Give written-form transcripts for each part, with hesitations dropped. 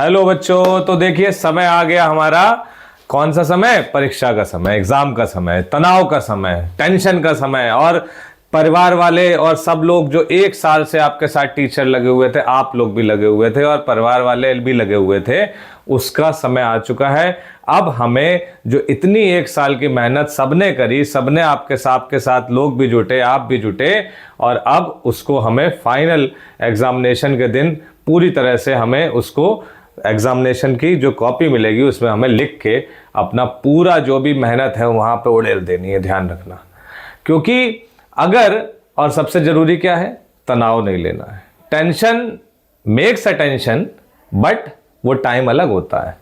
Hello बच्चों, तो देखिए समय आ गया हमारा। कौन सा समय? परीक्षा का समय, एग्जाम का समय, तनाव का समय, टेंशन का समय। और परिवार वाले और सब लोग जो एक साल से आपके साथ टीचर लगे हुए थे, आप लोग भी लगे हुए थे और परिवार वाले भी लगे हुए थे, उसका समय आ चुका है। अब हमें जो इतनी एक साल की मेहनत सबने करी, सबने आपके साथ लोग भी जुटे, आप भी जुटे, और अब उसको हमें फाइनल एग्जामिनेशन के दिन पूरी तरह से हमें उसको एग्जामिनेशन की जो कॉपी मिलेगी उसमें हमें लिख के अपना पूरा जो भी मेहनत है वहां पे उड़ेल देनी है। ध्यान रखना, क्योंकि अगर, और सबसे जरूरी क्या है, तनाव नहीं लेना है। टेंशन मेक्स अटेंशन, बट वो टाइम अलग होता है।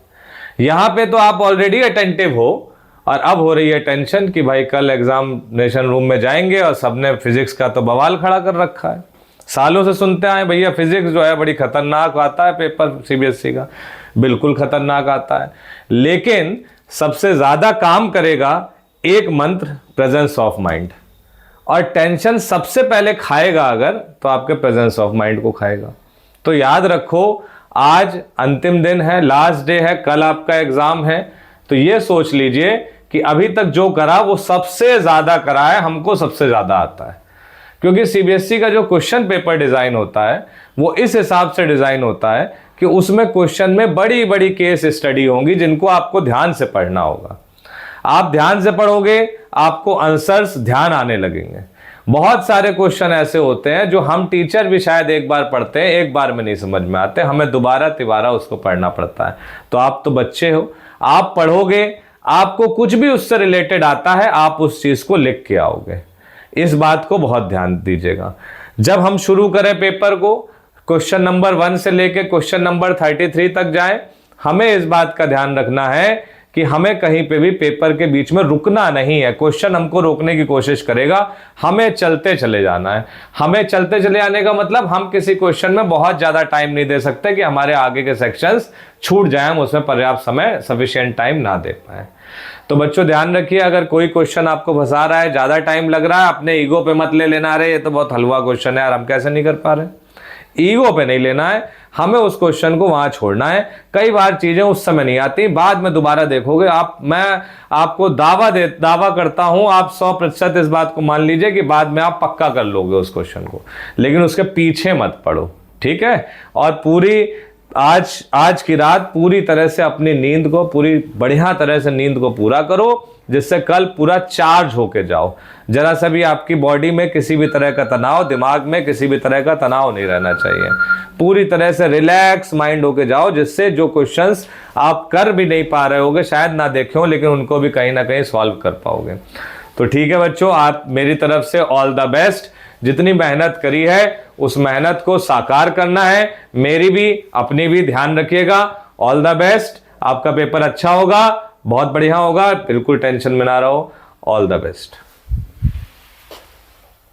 यहां पे तो आप ऑलरेडी अटेंटिव हो और अब हो रही है टेंशन कि भाई कल एग्जामिनेशन रूम में जाएंगे और सबने फिजिक्स का तो बवाल खड़ा कर रखा है। सालों से सुनते आए भैया फिजिक्स जो है बड़ी खतरनाक आता है, पेपर सीबीएसई का बिल्कुल खतरनाक आता है। लेकिन सबसे ज्यादा काम करेगा एक मंत्र, प्रेजेंस ऑफ माइंड। और टेंशन सबसे पहले खाएगा अगर, तो आपके प्रेजेंस ऑफ माइंड को खाएगा। तो याद रखो, आज अंतिम दिन है, लास्ट डे है, कल आपका एग्जाम है। तो ये सोच लीजिए कि अभी तक जो करा वो सबसे ज्यादा करा है, हमको सबसे ज्यादा आता है। क्योंकि सीबीएसई का जो क्वेश्चन पेपर डिजाइन होता है वो इस हिसाब से डिजाइन होता है कि उसमें क्वेश्चन में बड़ी बड़ी केस स्टडी होंगी जिनको आपको ध्यान से पढ़ना होगा। आप ध्यान से पढ़ोगे, आपको आंसर्स ध्यान आने लगेंगे। बहुत सारे क्वेश्चन ऐसे होते हैं जो हम टीचर भी शायद एक बार पढ़ते हैं, एक बार में नहीं समझ में आते, हमें दोबारा तिबारा उसको पढ़ना पड़ता है। तो आप तो बच्चे हो, आप पढ़ोगे, आपको कुछ भी उससे रिलेटेड आता है, आप उस चीज को लिख के आओगे। इस बात को बहुत ध्यान दीजिएगा। जब हम शुरू करें पेपर को, क्वेश्चन नंबर 1 से लेकर क्वेश्चन नंबर 33 तक जाए, हमें इस बात का ध्यान रखना है कि हमें कहीं पे भी पेपर के बीच में रुकना नहीं है। क्वेश्चन हमको रोकने की कोशिश करेगा, हमें चलते चले जाना है। हमें चलते चले जाने का मतलब हम किसी क्वेश्चन में बहुत ज्यादा टाइम नहीं दे सकते कि हमारे आगे के सेक्शंस छूट जाए, हम उसमें पर्याप्त समय, सफिशिएंट टाइम ना दे पाए। तो बच्चों ध्यान रखिए, अगर कोई क्वेश्चन आपको फंसा रहा है, ज्यादा टाइम लग रहा है, अपने ईगो पे मत ले लेना, रहे ये तो बहुत हलवा क्वेश्चन है यार, हम कैसे नहीं कर पा रहे। ईगो पे नहीं लेना है, हमें उस क्वेश्चन को वहां छोड़ना है। कई बार चीजें उस समय नहीं आती, बाद में दोबारा देखोगे आप। मैं आपको दावा करता हूं, आप 100% इस बात को मान लीजिए कि बाद में आप पक्का कर लोगे उस क्वेश्चन को। लेकिन उसके पीछे मत पड़ो, ठीक है। और पूरी आज की रात पूरी तरह से अपनी नींद को, पूरी बढ़िया तरह से नींद को पूरा करो, जिससे कल पूरा चार्ज होके जाओ। जरा सा भी आपकी बॉडी में किसी भी तरह का तनाव, दिमाग में किसी भी तरह का तनाव नहीं रहना चाहिए। पूरी तरह से रिलैक्स माइंड होके जाओ, जिससे जो क्वेश्चंस आप कर भी नहीं पा रहे होगे, शायद ना देखे हो, लेकिन उनको भी कहीं ना कहीं सॉल्व कर पाओगे। तो ठीक है बच्चों, आप मेरी तरफ से ऑल द बेस्ट। जितनी मेहनत करी है उस मेहनत को साकार करना है, मेरी भी अपनी भी, ध्यान रखिएगा। ऑल द बेस्ट, आपका पेपर अच्छा होगा, बहुत बढ़िया होगा, बिल्कुल टेंशन में ना रहो। All the best.